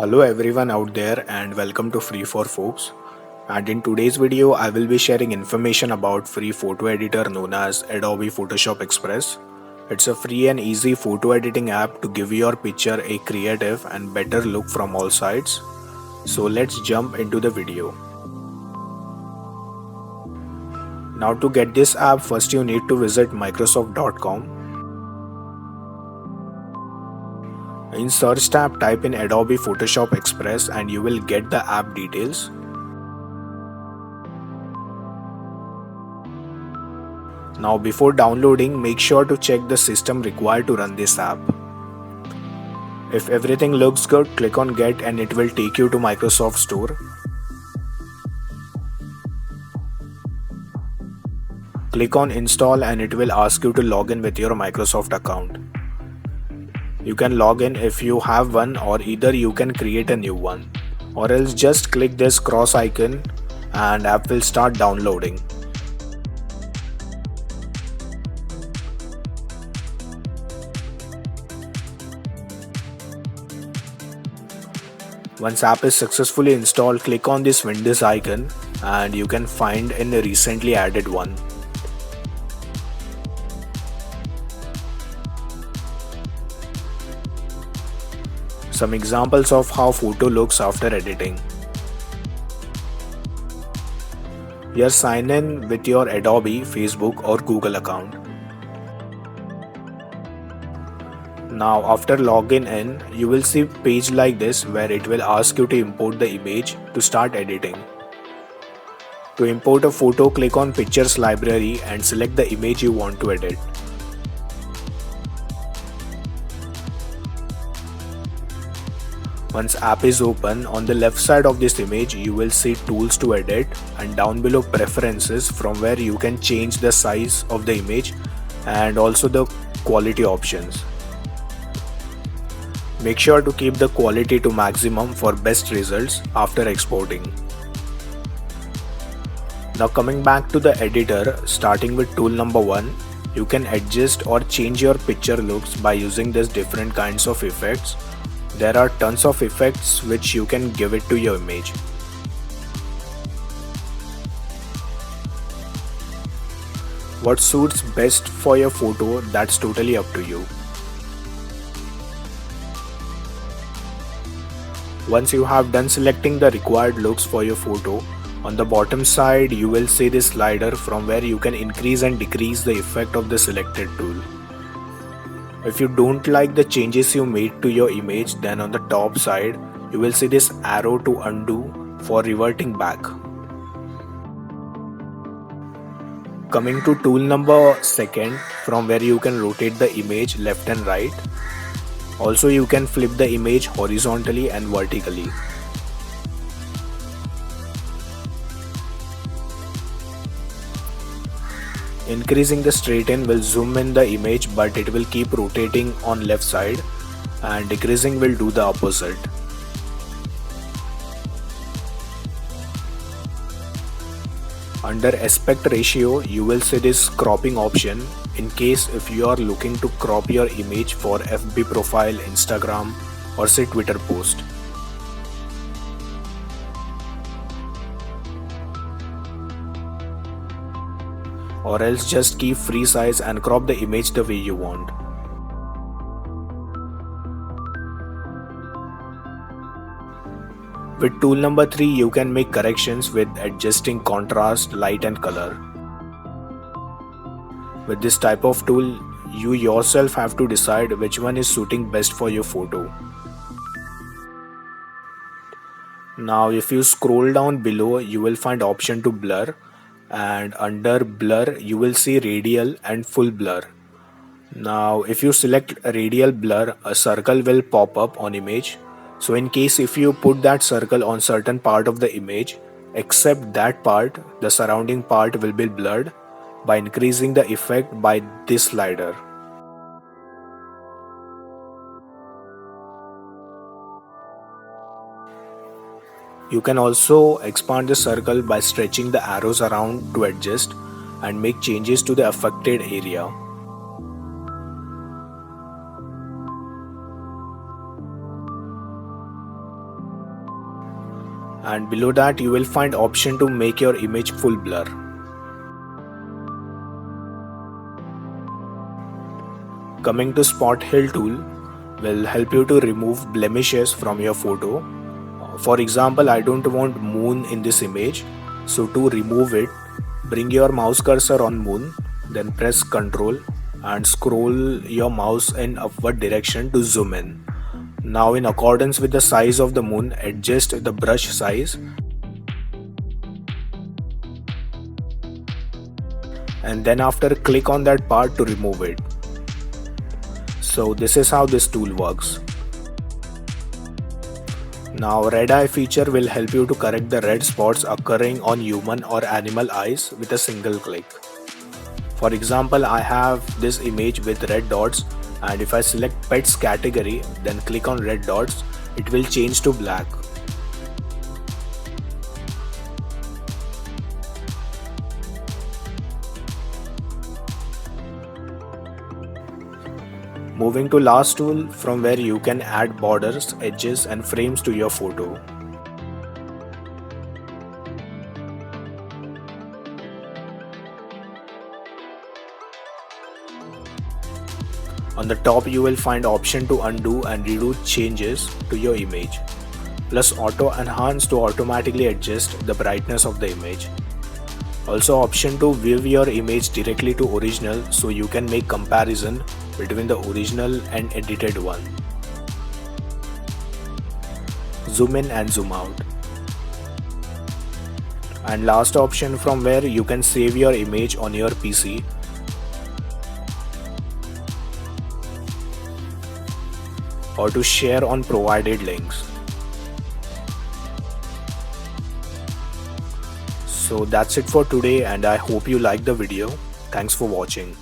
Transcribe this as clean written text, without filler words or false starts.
Hello everyone out there and welcome to Free for Folks. And in today's video, I will be sharing information about free photo editor known as Adobe Photoshop Express. It's a free and easy photo editing app to give your picture a creative and better look from all sides. So let's jump into the video. Now to get this app, first you need to visit microsoft.com. In search tab, type in Adobe Photoshop Express and you will get the app details. Now before downloading, make sure to check the system required to run this app. If everything looks good, click on Get and it will take you to Microsoft Store. Click on Install and it will ask you to log in with your Microsoft account. You can log in if you have one, or either you can create a new one, or else just click this cross icon and app will start downloading. Once app is successfully installed, click on this Windows icon and you can find a recently added one. Some examples of how photo looks after editing. Here sign in with your Adobe, Facebook or Google account. Now after login in, you will see a page like this where it will ask you to import the image to start editing. To import a photo, click on Pictures Library and select the image you want to edit. Once app is open, on the left side of this image you will see Tools to edit and down below Preferences, from where you can change the size of the image and also the quality options. Make sure to keep the quality to maximum for best results after exporting. Now coming back to the editor, starting with tool number 1, you can adjust or change your picture looks by using these different kinds of effects. There are tons of effects which you can give it to your image. What suits best for your photo, that's totally up to you. Once you have done selecting the required looks for your photo, on the bottom side you will see this slider from where you can increase and decrease the effect of the selected tool. If you don't like the changes you made to your image, then on the top side you will see this arrow to undo for reverting back. Coming to tool number 2, from where you can rotate the image left and right. Also you can flip the image horizontally and vertically. Increasing the straighten will zoom in the image, but it will keep rotating on left side, and decreasing will do the opposite. Under aspect ratio, you will see this cropping option in case if you are looking to crop your image for FB profile, Instagram or say Twitter post. Or else just keep free size and crop the image the way you want. With tool number 3, you can make corrections with adjusting contrast, light and color. With this type of tool, you yourself have to decide which one is suiting best for your photo. Now if you scroll down below, you will find option to blur, and under blur you will see radial and full blur. Now if you select radial blur, a circle will pop up on image. So in case if you put that circle on certain part of the image, except that part, the surrounding part will be blurred by increasing the effect by this slider. You can also expand the circle by stretching the arrows around to adjust and make changes to the affected area. and below that you will find option to make your image full blur. Coming to Spot Hill tool will help you to remove blemishes from your photo. For example, I don't want moon in this image, so to remove it, bring your mouse cursor on moon, then press Ctrl and scroll your mouse in upward direction to zoom in. Now in accordance with the size of the moon, adjust the brush size and then after click on that part to remove it. So this is how this tool works. Now red eye feature will help you to correct the red spots occurring on human or animal eyes with a single click. For example, I have this image with red dots, and if I select pets category then click on red dots, it will change to black. Moving to last tool, from where you can add borders, edges and frames to your photo. On the top you will find option to undo and redo changes to your image, plus auto enhance to automatically adjust the brightness of the image. Also option to view your image directly to original, so you can make comparison between the original and edited one. Zoom in and zoom out. And last option, from where you can save your image on your PC or to share on provided links. So that's it for today, and I hope you liked the video. Thanks for watching.